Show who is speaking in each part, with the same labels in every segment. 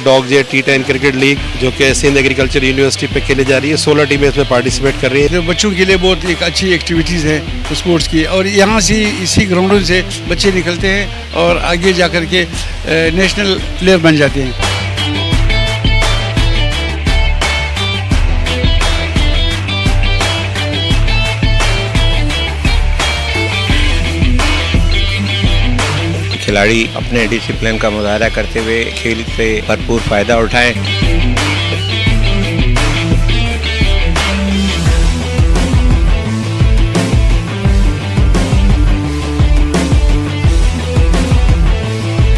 Speaker 1: Dog जे T10 cricket league जो कि Sindh agriculture university पे खेली जा रही है। 16 टीमें इसमें पार्टिसिपेट कर रही है।
Speaker 2: जो बच्चों के लिए बहुत एक अच्छी एक्टिविटीज़ है स्पोर्ट्स की, और यहाँ से इसी ग्राउंडों से बच्चे निकलते हैं और आगे जा कर के नेशनल प्लेयर बन जाते हैं।
Speaker 3: खिलाड़ी अपने डिसिप्लिन का मुजाहरा करते हुए खेल से भरपूर फ़ायदा उठाएं।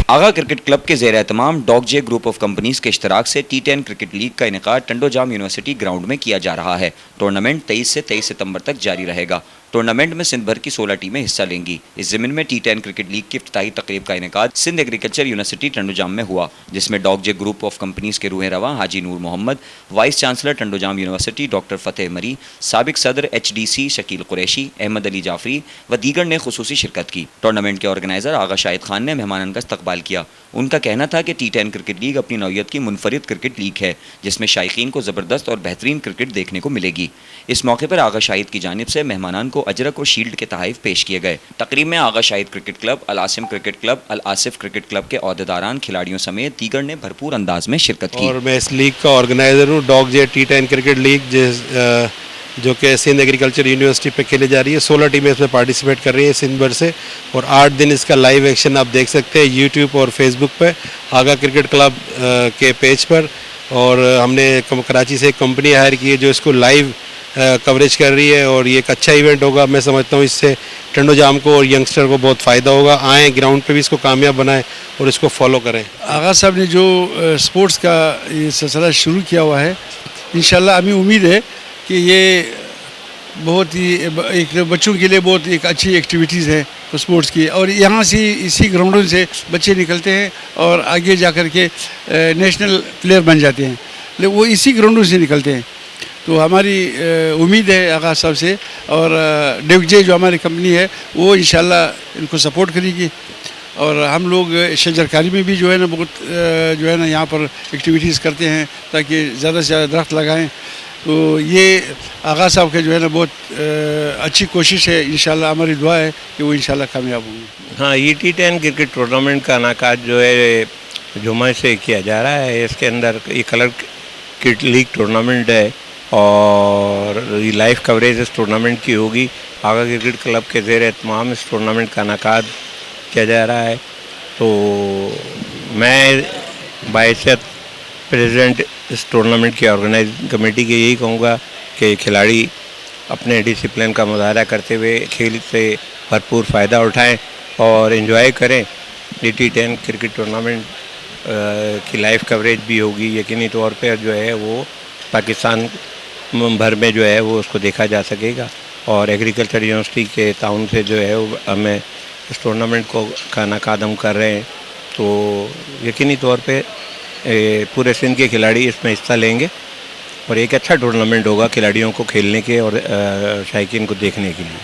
Speaker 4: आगा क्रिकेट क्लब के ज़ेर एहतमाम डॉग जे ग्रुप ऑफ कंपनीज के इश्तराक से T10 क्रिकेट लीग का इनेकाद टंडोजाम यूनिवर्सिटी ग्राउंड में किया जा रहा है। टूर्नामेंट 23 से 23 सितंबर तक जारी रहेगा। टूर्नामेंट में सिंध भर की 16 टीमें हिस्सा लेंगी। इस ज़मीन में T10 क्रिकेट लीग की इफ्तिताही तकरीब का इनेकाद सिंध एग्रीकल्चर यूनिवर्सिटी टंडोजाम में हुआ, जिसमें डॉग जे ग्रुप ऑफ कंपनीज के रूह रवा Haji Noor Mohammad, vice chancellor Tandojam university doctor Fateh Mari, साबिक सदर HDC शकील कुरैशी, अहमद अली जाफरी व दीगर ने खुसूसी शिरकत की। टूर्नामेंट के ऑर्गेनाइज़र आगा शाहिद खान ने मेहमानन का इस्तकबाल किया। उनका कहना था कि T10 क्रिकेट लीग अपनी नौयत की मुनफरिद क्रिकेट लीग है, जिसमें शायकीन को ज़बरदस्त और बेहतरीन क्रिकेट देखने को मिलेगी। इस मौके पर आगा शाहिद की जानिब से मेहमानान को अजरक और शील्ड के तहाइफ पेश किए गए। तकरीब में आगा शाहिद क्रिकेट क्लब, अल आसिम क्रिकेट क्लब, अल आसिफ क्रिकेट क्लब के अहदेदारान, खिलाड़ियों समेत दीगर ने भरपूर अंदाज में शिरकत की।
Speaker 1: और मैं इस लीग का ऑर्गेनाइज़र हूँ। डॉग जे T10 क्रिकेट लीग जो कि सिंध एग्रीकल्चर यूनिवर्सिटी पे खेली जा रही है। 16 टीमें इसमें पार्टिसिपेट कर रही हैं सिंध भर से, और 8 दिन इसका लाइव एक्शन आप देख सकते हैं यूट्यूब और फेसबुक पे आगा क्रिकेट क्लब के पेज पर। और हमने कराची से एक कंपनी हायर की है जो इसको लाइव कवरेज कर रही है, और ये एक अच्छा इवेंट होगा। मैं समझता हूँ इससे टंडोजाम को और यंगस्टर को बहुत फ़ायदा होगा। आएँ, ग्राउंड पे भी इसको कामयाब बनाएं और इसको फॉलो करें।
Speaker 2: आगा साहब ने जो स्पोर्ट्स का ये सिलसिला शुरू किया हुआ है, इंशाल्लाह हमें उम्मीद है कि ये बहुत ही एक बच्चों के लिए बहुत एक अच्छी एक्टिविटीज़ है स्पोर्ट्स की, और यहाँ से इसी ग्राउंडों से बच्चे निकलते हैं और आगे जा कर के नेशनल प्लेयर बन जाते हैं। लेकिन वो इसी ग्राउंडों से निकलते हैं। तो हमारी उम्मीद है आगा साहब से, और डॉग जे जो हमारी कंपनी है वो इंशाल्लाह इनको सपोर्ट करेगी। और हम लोग शजरकारी में भी जो है ना बहुत जो है ना यहाँ पर एक्टिविटीज़ करते हैं ताकि ज़्यादा से ज़्यादा दरख्त लगाएं। तो ये आगा साहब के जो है ना बहुत अच्छी कोशिश है। इंशाल्लाह हमारी दुआ है कि वो इंशाल्लाह कामयाब होंगे।
Speaker 3: हाँ, ये T10 क्रिकेट टूर्नामेंट का इनेकाद जो है जुम्मे से किया जा रहा है। इसके अंदर ये कलर क्रिकेट लीग टूर्नामेंट है, और ये लाइव कवरेज इस टूर्नामेंट की होगी। आगा क्रिकेट क्लब के ज़ेर एहतमाम इस टूर्नामेंट का इनेकाद किया जा रहा है। तो मैं बाइज़्ज़त प्रेसिडेंट इस टूर्नामेंट की ऑर्गेनाइजिंग कमेटी के यही कहूँगा कि खिलाड़ी अपने डिसिप्लिन का मुजाहरा करते हुए खेल से भरपूर फ़ायदा उठाएं और एंजॉय करें। T10 क्रिकेट टूर्नामेंट की लाइव कवरेज भी होगी। यकीनी तौर पर जो है वो पाकिस्तान भर में जो है वो उसको देखा जा सकेगा, और एग्रीकल्चर यूनिवर्सिटी के ताउन से जो है वो हमें इस टूर्नामेंट को का इनेकाद हम कर रहे हैं। तो यकीनी तौर पे पूरे सिंध के खिलाड़ी इसमें हिस्सा लेंगे, और एक अच्छा टूर्नामेंट होगा खिलाड़ियों को खेलने के और शायकीन को देखने के लिए।